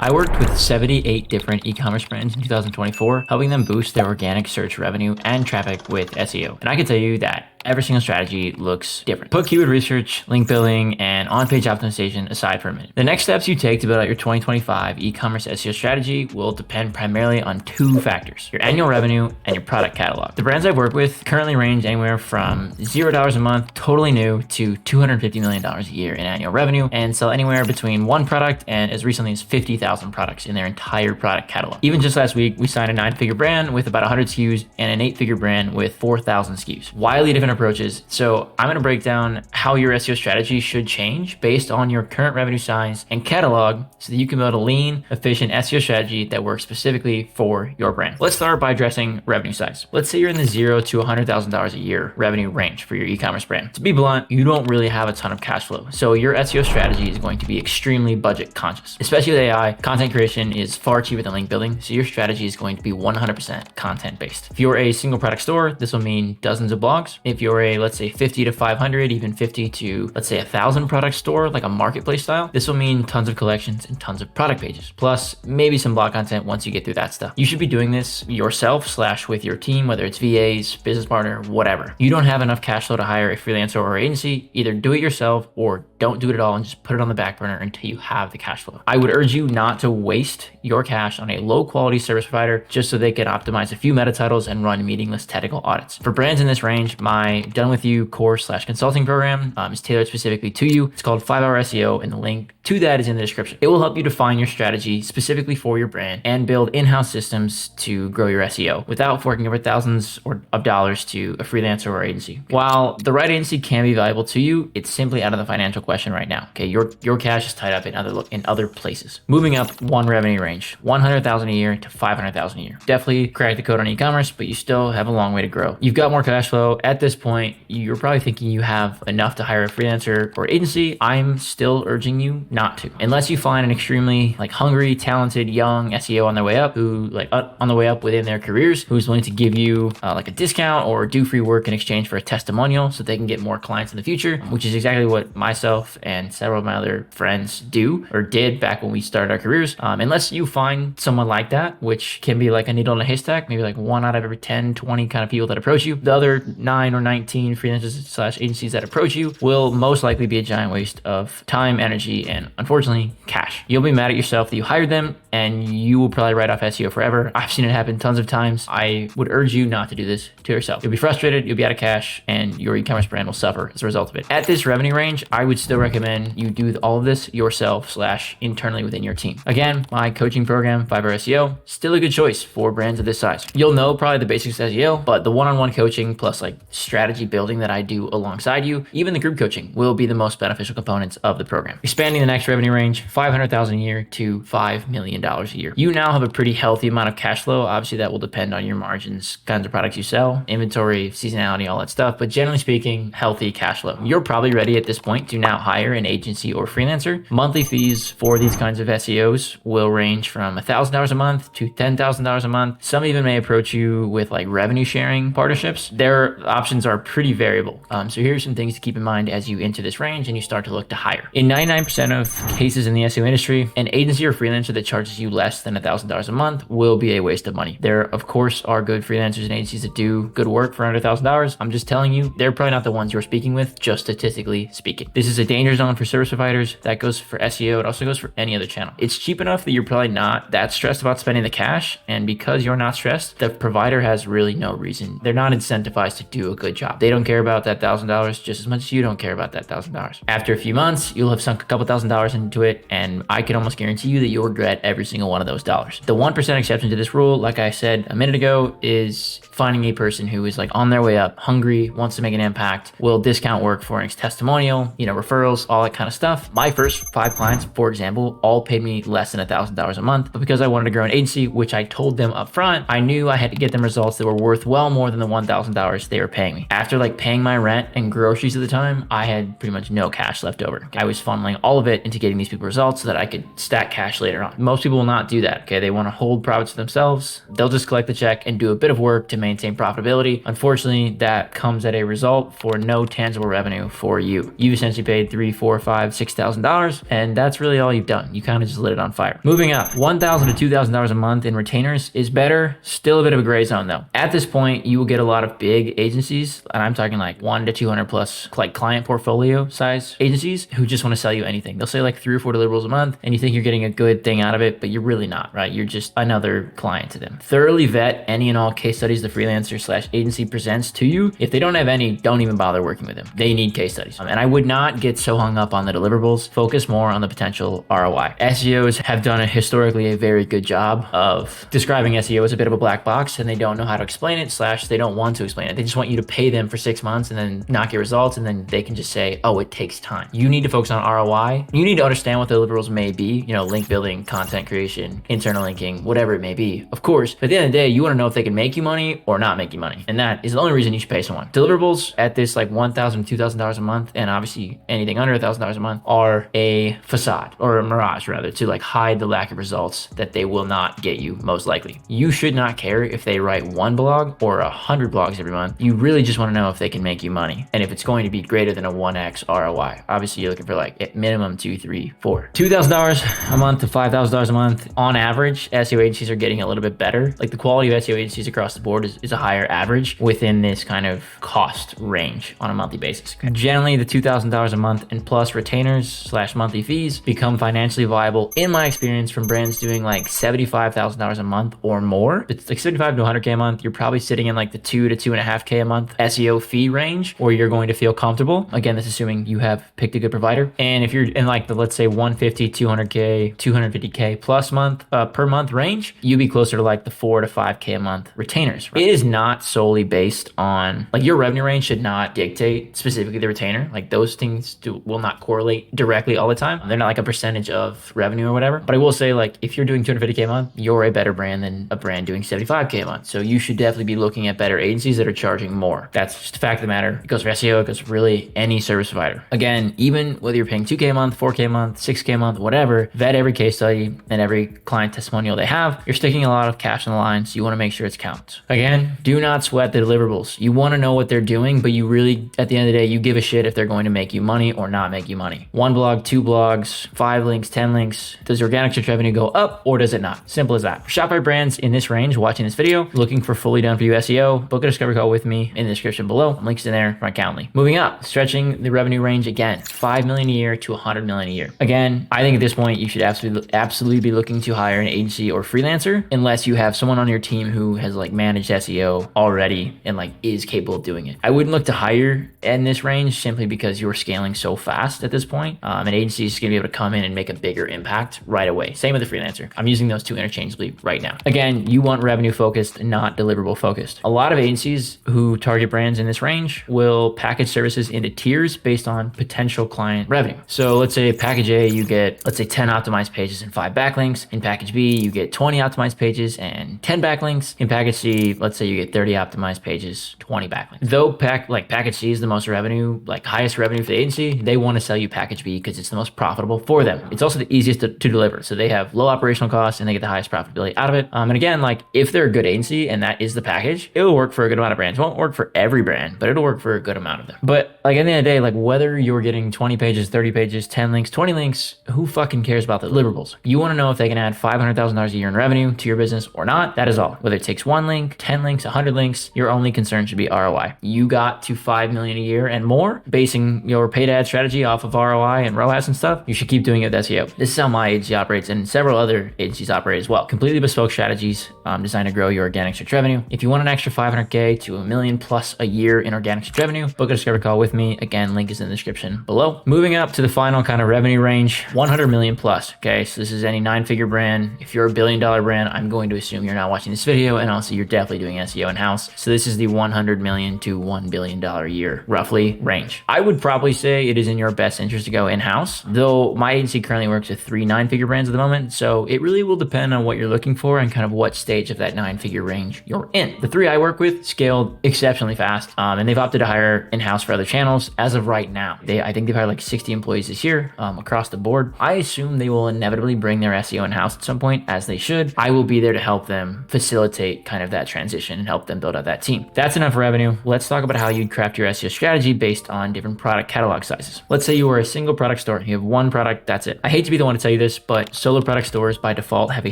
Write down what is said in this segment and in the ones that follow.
I worked with 78 different e-commerce brands in 2024, helping them boost their organic search revenue and traffic with SEO. And I can tell you that every single strategy looks different. Put keyword research, link building, and on-page optimization aside for a minute. The next steps you take to build out your 2025 e-commerce SEO strategy will depend primarily on two factors: your annual revenue and your product catalog. The brands I've worked with currently range anywhere from $0 a month, totally new, to $250 million a year in annual revenue, and sell anywhere between one product and as recently as 50,000 products in their entire product catalog. Even just last week, we signed a 9-figure brand with about 100 SKUs and an 8-figure brand with 4,000 SKUs. Wildly different approaches. So I'm going to break down how your SEO strategy should change based on your current revenue size and catalog so that you can build a lean, efficient SEO strategy that works specifically for your brand. Let's start by addressing revenue size. Let's say you're in the $0 to $100,000 a year revenue range for your e-commerce brand. To be blunt, you don't really have a ton of cash flow. So your SEO strategy is going to be extremely budget conscious. Especially with AI, content creation is far cheaper than link building. So your strategy is going to be 100% content based. If you're a single product store, this will mean dozens of blogs. If you're a, let's say 50 to 500, even 50 to, let's say 1,000 product store, like a marketplace style, this will mean tons of collections and tons of product pages, plus maybe some blog content once you get through that stuff. You should be doing this yourself / with your team, whether it's VAs, business partner, whatever. You don't have enough cash flow to hire a freelancer or agency, either do it yourself or don't do it at all and just put it on the back burner until you have the cash flow. I would urge you not to waste your cash on a low quality service provider just so they can optimize a few meta titles and run meaningless technical audits. For brands in this range, my Done With You course / consulting program is tailored specifically to you. It's called Hour SEO, and the link to that is in the description. It will help you define your strategy specifically for your brand and build in-house systems to grow your SEO without forking over thousands of dollars to a freelancer or agency. While the right agency can be valuable to you, it's simply out of the financial question right now. Okay, your cash is tied up in other places. Moving up one revenue range, 100,000 a year to 500,000 a year. Definitely crack the code on e-commerce, but you still have a long way to grow. You've got more cash flow. At this point, you're probably thinking you have enough to hire a freelancer or agency. I'm still urging you not to, unless you find an extremely hungry, talented, young SEO on their way up, who on the way up within their careers, who's willing to give you a discount or do free work in exchange for a testimonial so they can get more clients in the future, which is exactly what myself and several of my other friends do or did back when we started our careers. Unless you find someone like that, which can be like a needle in a haystack, maybe like 1 out of every 10, 20 kind of people that approach you, the other 9 or 19 freelancers / agencies that approach you will most likely be a giant waste of time, energy, and unfortunately cash. You'll be mad at yourself that you hired them, and you will probably write off SEO forever. I've seen it happen tons of times. I would urge you not to do this to yourself. You'll be frustrated, you'll be out of cash, and your e-commerce brand will suffer as a result of it. At this revenue range, I would still recommend you do all of this yourself / internally within your team. Again, my coaching program, Hour SEO, still a good choice for brands of this size. You'll know probably the basics of SEO, but the one-on-one coaching plus strategy building that I do alongside you, even the group coaching, will be the most beneficial components of the program. Expanding the next revenue range, 500,000 a year to $5 million a year. You now have a pretty healthy amount of cash flow. Obviously, that will depend on your margins, kinds of products you sell, inventory, seasonality, all that stuff. But generally speaking, healthy cash flow. You're probably ready at this point to now hire an agency or freelancer. Monthly fees for these kinds of SEOs will range from $1,000 a month to $10,000 a month. Some even may approach you with revenue sharing partnerships. Their options are pretty variable. So here's some things to keep in mind as you enter this range and you start to look to hire. In 99% of cases in the SEO industry, an agency or freelancer that charges you less than $1,000 a month will be a waste of money. There, of course, are good freelancers and agencies that do good work for under $1,000. I'm just telling you, they're probably not the ones you're speaking with, just statistically speaking. This is a danger zone for service providers. That goes for SEO. It also goes for any other channel. It's cheap enough that you're probably not that stressed about spending the cash. And because you're not stressed, the provider has really no reason. They're not incentivized to do a good job. They don't care about that $1,000 just as much as you don't care about that $1,000. After a few months, you'll have sunk a couple $1,000s into it, and I can almost guarantee you that you'll regret every single one of those dollars. The 1% exception to this rule, like I said a minute ago, is finding a person who is on their way up, hungry, wants to make an impact, will discount work for an testimonial, referrals, all that kind of stuff. My first 5 clients, for example, all paid me less than $1,000 a month, but because I wanted to grow an agency, which I told them up front, I knew I had to get them results that were worth well more than the $1,000 they were paying me. After paying my rent and groceries at the time, I had pretty much no cash left over. I was funneling all of it into getting these people results so that I could stack cash later on. Most people will not do that. Okay, they want to hold profits for themselves. They'll just collect the check and do a bit of work to maintain profitability. Unfortunately, that comes at a result for no tangible revenue for you. You've essentially paid made $3, $4, $5, $6,000, and that's really all you've done. You kind of just lit it on fire. Moving up, $1,000 to $2,000 a month in retainers is better. Still a bit of a gray zone though. At this point, you will get a lot of big agencies, and I'm talking like 1 to 200 plus like client portfolio size agencies who just want to sell you anything. They'll say like 3 or 4 deliverables a month, and you think you're getting a good thing out of it, but you're really not, right? You're just another client to them. Thoroughly vet any and all case studies the freelancer / agency presents to you. If they don't have any, don't even bother working with them. They need case studies. And I would not get so hung up on the deliverables. Focus more on the potential ROI. SEOs have done historically a very good job of describing SEO as a bit of a black box, and they don't know how to explain it / they don't want to explain it. They just want you to pay them for 6 months and then not get results, and then they can just say, oh, it takes time. You need to focus on ROI. You need to understand what the deliverables may be, link building, content creation, internal linking, whatever it may be, of course. But at the end of the day, you want to know if they can make you money or not make you money. And that is the only reason you should pay someone. Deliverables at this like $1,000 to $2,000 a month, and obviously anything under $1,000 a month, are a facade or a mirage rather to like hide the lack of results that they will not get you most likely. You should not care if they write 1 blog or 100 blogs every month. You really just want to know if they can make you money and if it's going to be greater than a 1x ROI. Obviously you're looking for like at minimum 2, 3, 4. $2,000 a month to $5,000 a month. On average, SEO agencies are getting a little bit better. Like the quality of SEO agencies across the board is a higher average within this kind of cost range on a monthly basis. Okay. Generally, the $2,000 a month and plus retainers / monthly fees become financially viable in my experience from brands doing like $75,000 a month or more. It's like 75 to 100K a month. You're probably sitting in like the 2 to 2.5K a month SEO fee range where you're going to feel comfortable. Again, this is assuming you have picked a good provider. And if you're in like the, let's say 150, 200K, 250K plus month per month range, you'd be closer to like the 4 to 5K a month retainers. Right? It is not solely based on like your revenue range should not dictate specifically the retainer. Like those things will not correlate directly all the time. They're not like a percentage of revenue or whatever. But I will say like if you're doing 250K a month, you're a better brand than a brand doing 75K a month. So you should definitely be looking at better agencies that are charging more. That's just a fact of the matter. It goes for SEO, it goes for really any service provider. Again, even whether you're paying 2K a month, 4K a month, 6K a month, whatever, vet every case study and every client testimonial they have. You're sticking a lot of cash on the line, so you want to make sure it counts. Again, do not sweat the deliverables. You want to know what they're doing, but you really, at the end of the day, you give a shit if they're going to make you money or not make you money. 1 blog, 2 blogs, 5 links, 10 links. Does your organic search revenue go up or does it not? Simple as that. For Shopify brands in this range watching this video, looking for fully done for you SEO, book a discovery call with me in the description below. Links in there for my Calendly. Moving up, stretching the revenue range again, 5 million a year to 100 million a year. Again, I think at this point you should absolutely be looking to hire an agency or freelancer unless you have someone on your team who has like managed SEO already and like is capable of doing it. I wouldn't look to hire in this range simply because you're scaling so fast at this point. An agency is going to be able to come in and make a bigger impact right away. Same with the freelancer. I'm using those two interchangeably right now. Again, you want revenue focused, not deliverable focused. A lot of agencies who target brands in this range will package services into tiers based on potential client revenue. So let's say package A, you get, let's say 10 optimized pages and 5 backlinks. In package B, you get 20 optimized pages and 10 backlinks. In package C, let's say you get 30 optimized pages, 20 backlinks. Though package C is the most revenue, like highest revenue for the agency, they want to sell you package B because it's the most profitable for them. It's also the easiest to deliver. So they have low operational costs and they get the highest profitability out of it. And again, like if they're a good agency and that is the package, it will work for a good amount of brands. It won't work for every brand, but it'll work for a good amount of them. But like at the end of the day, like whether you're getting 20 pages, 30 pages, 10 links, 20 links, who fucking cares about the deliverables? You want to know if they can add $500,000 a year in revenue to your business or not. That is all. Whether it takes 1 link, 10 links, 100 links, your only concern should be ROI. You got to 5 million a year and more, basing your paid ad strategy off of ROI and ROAS and stuff. You should keep doing it with SEO. This is how my agency operates and several other agencies operate as well. Completely bespoke strategies designed to grow your organic search revenue. If you want an extra 500K to $1 million plus a year in organic search revenue, book a discovery call with me. Again, link is in the description below. Moving up to the final kind of revenue range, 100 million plus. Okay, so this is any 9-figure brand. If you're a $1 billion brand, I'm going to assume you're not watching this video, and also you're definitely doing SEO in-house. So this is the 100 million to $1 billion a year, roughly, range. I would probably say it is in your best interest to go in-house, though my agency currently works with 3 9-figure brands at the moment. So it really will depend on what you're looking for and kind of what stage of that 9-figure range you're in. The 3 I work with scaled exceptionally fast, and they've opted to hire in-house for other channels as of right now. I think they've hired like 60 employees this year across the board. I assume they will inevitably bring their SEO in-house at some point, as they should. I will be there to help them facilitate kind of that transition and help them build out that team. That's enough revenue. Let's talk about how you'd craft your SEO strategy based on different product catalog sizes. sizes. Let's say you are a single product store. You have one product, that's it. I hate to be the one to tell you this, but solo product stores by default have a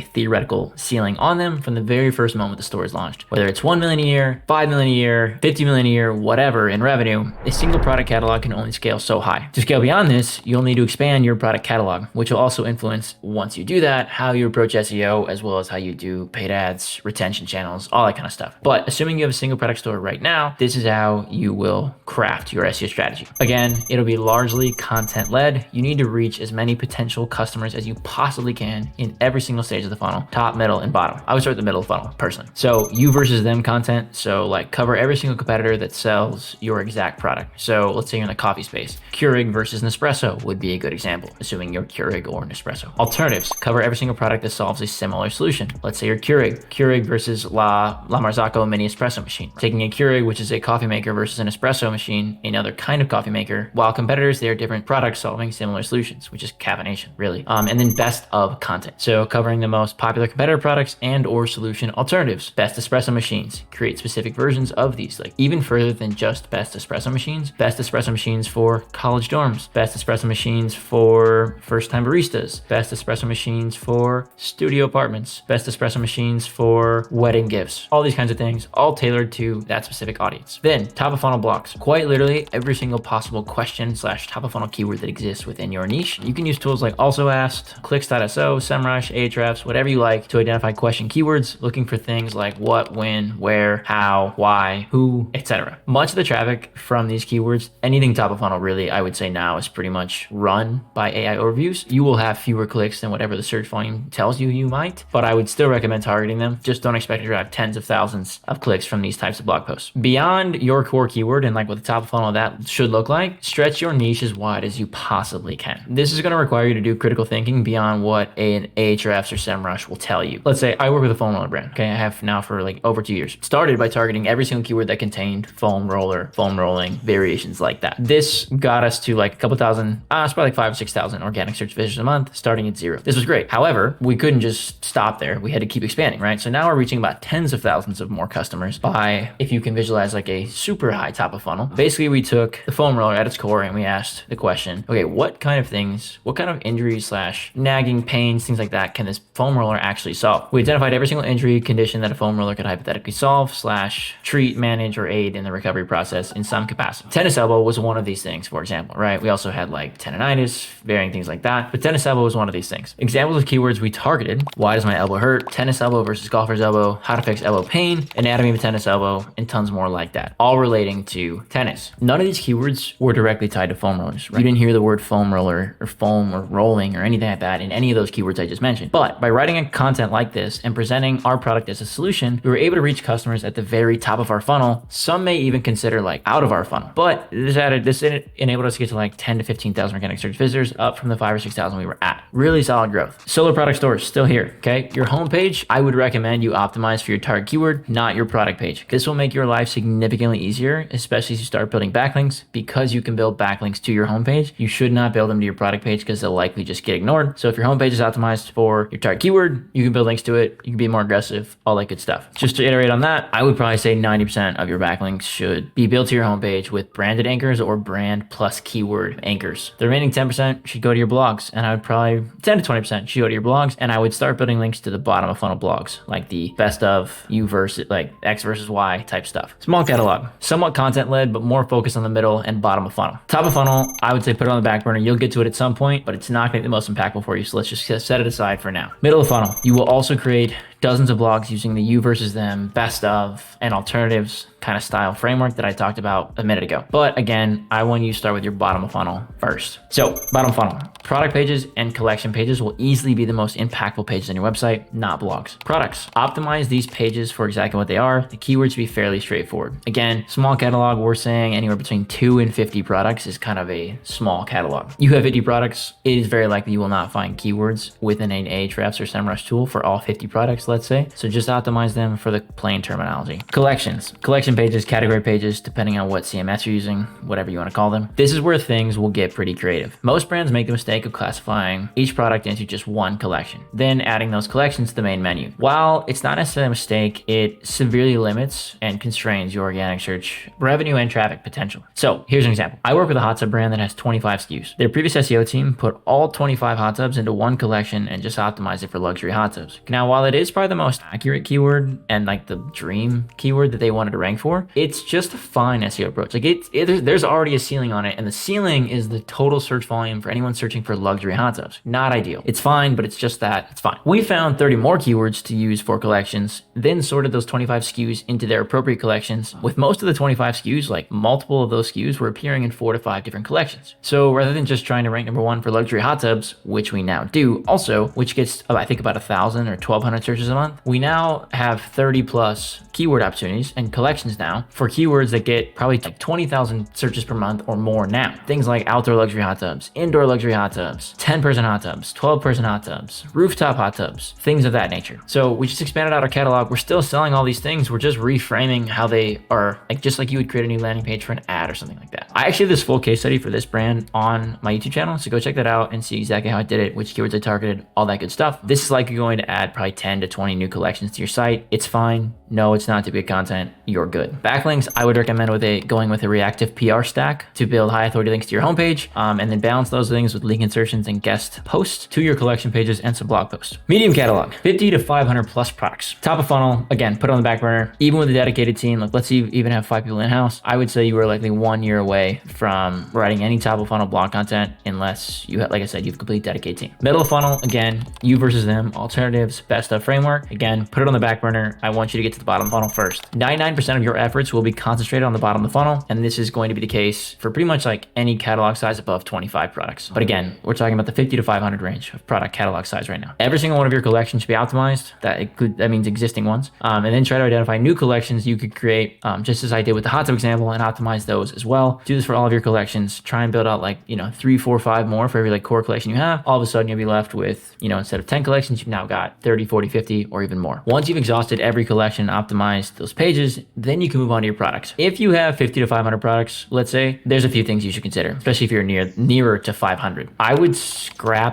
theoretical ceiling on them from the very first moment the store is launched. Whether it's 1 million a year, 5 million a year, 50 million a year, whatever in revenue, a single product catalog can only scale so high. To scale beyond this, you'll need to expand your product catalog, which will also influence, once you do that, how you approach SEO, as well as how you do paid ads, retention channels, all that kind of stuff. But assuming you have a single product store right now, this is how you will craft your SEO strategy. Again, it'll be largely content led. You need to reach as many potential customers as you possibly can in every single stage of the funnel, top, middle, and bottom. I would start the middle of the funnel personally. So you versus them content. So like cover every single competitor that sells your exact product. So let's say you're in the coffee space. Keurig versus Nespresso would be a good example, assuming you're Keurig or Nespresso. Alternatives, cover every single product that solves a similar solution. Let's say you're Keurig versus La Marzocco mini espresso machine. Taking a Keurig, which is a coffee maker, versus an espresso machine, another kind of coffee maker. While competitors, they are different products solving similar solutions, which is caffeination, really. And then best of content. So covering the most popular competitor products and or solution alternatives. Best espresso machines. Create specific versions of these, like even further than just best espresso machines. Best espresso machines for college dorms. Best espresso machines for first-time baristas. Best espresso machines for studio apartments. Best espresso machines for wedding gifts. All these kinds of things, all tailored to that specific audience. Then top of funnel blocks. Quite literally every single possible question / top of funnel keyword that exists within your niche. You can use tools like Also Asked, Clicks.so, SEMrush, Ahrefs, whatever you like to identify question keywords, looking for things like what, when, where, how, why, who, etc. Much of the traffic from these keywords, anything top of funnel really, I would say now is pretty much run by AI overviews. You will have fewer clicks than whatever the search volume tells you you might, but I would still recommend targeting them. Just don't expect to drive tens of thousands of clicks from these types of blog posts. Beyond your core keyword and like what the top of funnel of that should look like, stretch your niche as wide as you possibly can. This is going to require you to do critical thinking beyond what an Ahrefs or SEMrush will tell you. Let's say I work with a foam roller brand. Okay, I have now for like over 2 years. Started by targeting every single keyword that contained foam roller, foam rolling, variations like that. This got us to like a couple thousand, it's probably like 5,000 or 6,000 organic search visitors a month, starting at 0. This was great. However, we couldn't just stop there. We had to keep expanding, right? So now we're reaching about tens of thousands of more customers by, if you can visualize like a super high top of funnel. Basically, we took the foam roller at its core and we asked the question, okay, what kind of things, what kind of injuries / nagging pains, things like that can this foam roller actually solve? We identified every single injury condition that a foam roller could hypothetically solve / treat, manage, or aid in the recovery process in some capacity. Tennis elbow was one of these things, for example, right? We also had like tendonitis, varying things like that, but tennis elbow was one of these things. Examples of keywords we targeted: why does my elbow hurt, tennis elbow versus golfer's elbow, how to fix elbow pain, anatomy of a tennis elbow, and tons more like that, all relating to tennis. None of these keywords were directly tied to foam rollers, right? You didn't hear the word foam roller or foam or rolling or anything like that in any of those keywords I just mentioned. But by writing a content like this and presenting our product as a solution, we were able to reach customers at the very top of our funnel. Some may even consider like out of our funnel, but this enabled us to get to like 10 to 15,000 organic search visitors, up from the 5,000 or 6,000 we were at. Really solid growth. Solo product stores still here. Okay, your homepage, I would recommend you optimize for your target keyword, not your product page. This will make your life significantly easier, especially as you start building backlinks. Because you can build backlinks to your homepage, you should not build them to your product page because they'll likely just get ignored. So if your homepage is optimized for your target keyword, you can build links to it. You can be more aggressive, all that good stuff. Just to iterate on that, I would probably say 90% of your backlinks should be built to your homepage with branded anchors or brand plus keyword anchors. The remaining 10% should go to your blogs, and I would probably 10 to 20% should go to your blogs, and I would start building links to the bottom of funnel blogs, like the best of you versus like X versus Y type stuff. Small catalog, somewhat content led, but more focused on the middle and bottom of funnel. Top of funnel, I would say put it on the back burner. You'll get to it at some point, but it's not going to be the most impactful for you. So let's just set it aside for now. Middle of funnel, you will also create dozens of blogs using the you versus them, best of, and alternatives kind of style framework that I talked about a minute ago. But again, I want you to start with your bottom of funnel first. So bottom funnel, product pages and collection pages will easily be the most impactful pages on your website, not blogs. Products, optimize these pages for exactly what they are. The keywords should be fairly straightforward. Again, small catalog, we're saying anywhere between 2 and 50 products is kind of a small catalog. You have 50 products, it is very likely you will not find keywords within an Ahrefs or SEMrush tool for all 50 products, let's say. So just optimize them for the plain terminology. Collections, collection pages, category pages, depending on what CMS you're using, whatever you want to call them. This is where things will get pretty creative. Most brands make the mistake mistake of classifying each product into just one collection, then adding those collections to the main menu. While it's not necessarily a mistake, it severely limits and constrains your organic search revenue and traffic potential. So here's an example. I work with a hot tub brand that has 25 SKUs. Their previous SEO team put all 25 hot tubs into one collection and just optimized it for luxury hot tubs. Now, while it is probably the most accurate keyword and like the dream keyword that they wanted to rank for, it's just a fine SEO approach. Like there's already a ceiling on it, and the ceiling is the total search volume for anyone searching for luxury hot tubs. Not ideal. It's fine, but it's just that. It's fine. We found 30 more keywords to use for collections, then sorted those 25 SKUs into their appropriate collections. With most of the 25 SKUs, like multiple of those SKUs were appearing in 4 to 5 different collections. So rather than just trying to rank number 1 for luxury hot tubs, which we now do also, which gets I think about 1,000 or 1,200 searches a month, we now have 30 plus keyword opportunities and collections now for keywords that get probably like 20,000 searches per month or more now. Things like outdoor luxury hot tubs, indoor luxury hot tubs, 10-person hot tubs, 12-person hot tubs, rooftop hot tubs, things of that nature. So we just expanded out our catalog. We're still selling all these things. We're just reframing how they are, like just like you would create a new landing page for an ad or something like that. I actually have this full case study for this brand on my YouTube channel, so go check that out and see exactly how I did it, which keywords I targeted, all that good stuff. This is likely going to add probably 10 to 20 new collections to your site. It's fine. No, it's not duplicate content. You're good. Backlinks, I would recommend going with a reactive PR stack to build high authority links to your homepage, and then balance those things with link insertions and guest posts to your collection pages and some blog posts. Medium catalog, 50 to 500 plus products. Top of funnel, again, put it on the back burner. Even with a dedicated team, like let's say you even have 5 people in-house, I would say you are likely 1 year away from writing any top of funnel blog content unless you have, like I said, you have a complete dedicated team. Middle of funnel, again, you versus them, alternatives, best of framework. Again, put it on the back burner. I want you to get to the bottom of the funnel first. 99% of your efforts will be concentrated on the bottom of the funnel, and this is going to be the case for pretty much like any catalog size above 25 products. But again, we're talking about the 50 to 500 range of product catalog size right now. Every single one of your collections should be optimized. That means existing ones. And then try to identify new collections you could create, just as I did with the hot tub example, and optimize those as well. Do this for all of your collections. Try and build out like, 3, 4, 5 more for every like core collection you have. All of a sudden you'll be left with, instead of 10 collections, you've now got 30, 40, 50, or even more. Once you've exhausted every collection, optimized those pages, then you can move on to your products. If you have 50 to 500 products, let's say, there's a few things you should consider, especially if you're nearer to 500. I would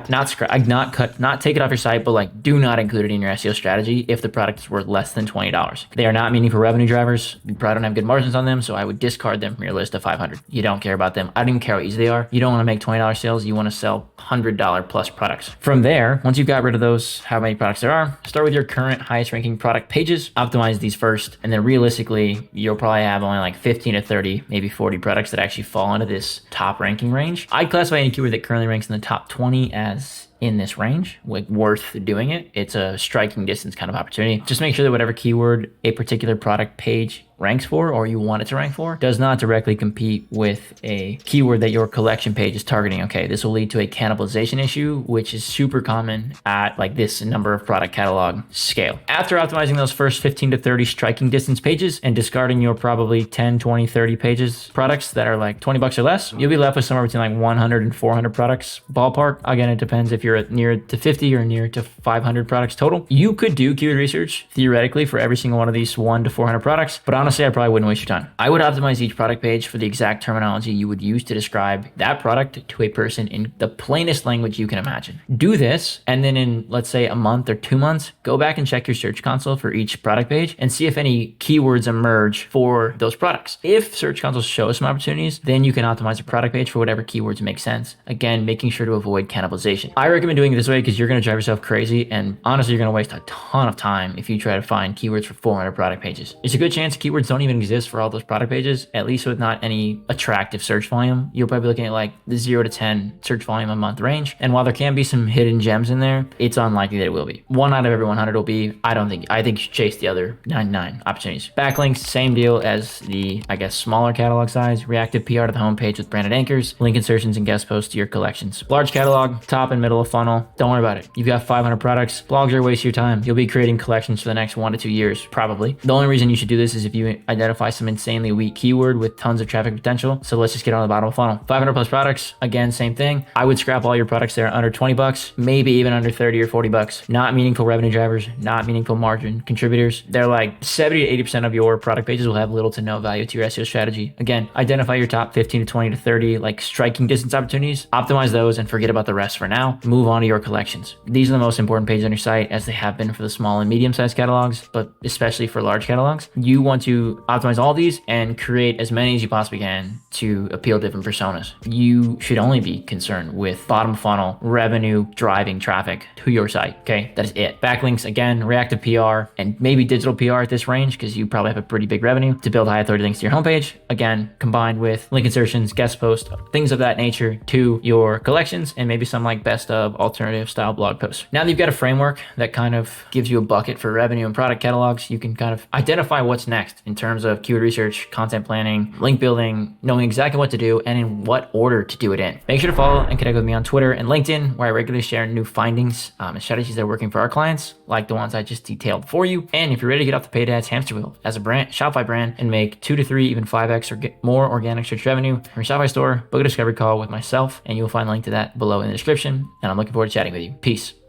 not take it off your site, but like do not include it in your SEO strategy if the product is worth less than $20. They are not meaningful revenue drivers. You probably don't have good margins on them, so I would discard them from your list of 500. You don't care about them. I don't even care how easy they are. You don't want to make $20 sales. You want to sell $100 plus products. From there, once you've got rid of those, how many products there are, start with your current highest ranking product pages, optimize these first, and then realistically, you'll probably have only like 15 to 30, maybe 40 products that actually fall into this top ranking range. I'd classify any keyword that currently ranks in the top 20 as in this range, worth doing it. It's a striking distance kind of opportunity. Just make sure that whatever keyword a particular product page ranks for, or you want it to rank for, does not directly compete with a keyword that your collection page is targeting. Okay, this will lead to a cannibalization issue, which is super common at like this number of product catalog scale. After optimizing those first 15 to 30 striking distance pages and discarding your probably 10, 20, 30 pages products that are like $20 or less, you'll be left with somewhere between like 100 and 400 products ballpark. Again, it depends if you're near to 50 or near to 500 products total. You could do keyword research theoretically for every single one of these 1 to 400 products, but honestly, I probably wouldn't waste your time. I would optimize each product page for the exact terminology you would use to describe that product to a person in the plainest language you can imagine. Do this, and then in, let's say, a month or 2 months, go back and check your search console for each product page and see if any keywords emerge for those products. If search console shows some opportunities, then you can optimize a product page for whatever keywords make sense. Again, making sure to avoid cannibalization. I recommend doing it this way because you're going to drive yourself crazy, and honestly, you're going to waste a ton of time if you try to find keywords for 400 product pages. It's a good chance keywords don't even exist for all those product pages, at least with not any attractive search volume. You'll probably be looking at like the 0 to 10 search volume a month range. And while there can be some hidden gems in there, it's unlikely that it will be. 1 out of every 100 will be. I think you should chase the other 99 opportunities. Backlinks, same deal as the, smaller catalog size. Reactive PR to the homepage with branded anchors, link insertions and guest posts to your collections. Large catalog, top and middle of funnel. Don't worry about it. You've got 500 products. Blogs are a waste of your time. You'll be creating collections for the next 1 to 2 years, probably. The only reason you should do this is if you you identify some insanely weak keyword with tons of traffic potential. So let's just get on the bottom of the funnel. 500 plus products. Again, same thing. I would scrap all your products there under 20 bucks, maybe even under 30 or 40 bucks. Not meaningful revenue drivers, not meaningful margin contributors. They're like 70 to 80% of your product pages will have little to no value to your SEO strategy. Again, identify your top 15 to 20 to 30 like striking distance opportunities, optimize those and forget about the rest for now. Move on to your collections. These are the most important pages on your site, as they have been for the small and medium sized catalogs, but especially for large catalogs. You want to optimize all these and create as many as you possibly can to appeal to different personas. You should only be concerned with bottom funnel revenue driving traffic to your site. Okay, that is it. Backlinks, again, reactive PR and maybe digital PR at this range, because you probably have a pretty big revenue to build high authority links to your homepage. Again, combined with link insertions, guest posts, things of that nature to your collections, and maybe some like best of alternative style blog posts. Now that you've got a framework that kind of gives you a bucket for revenue and product catalogs, you can kind of identify what's next in terms of keyword research, content planning, link building, knowing exactly what to do and in what order to do it in. Make sure to follow and connect with me on Twitter and LinkedIn, where I regularly share new findings and strategies that are working for our clients, like the ones I just detailed for you. And if you're ready to get off the paid ads hamster wheel as a brand, Shopify brand, and make 2 to 3, even 5x or get more organic search revenue from your Shopify store, book a discovery call with myself, and you'll find a link to that below in the description. And I'm looking forward to chatting with you. Peace.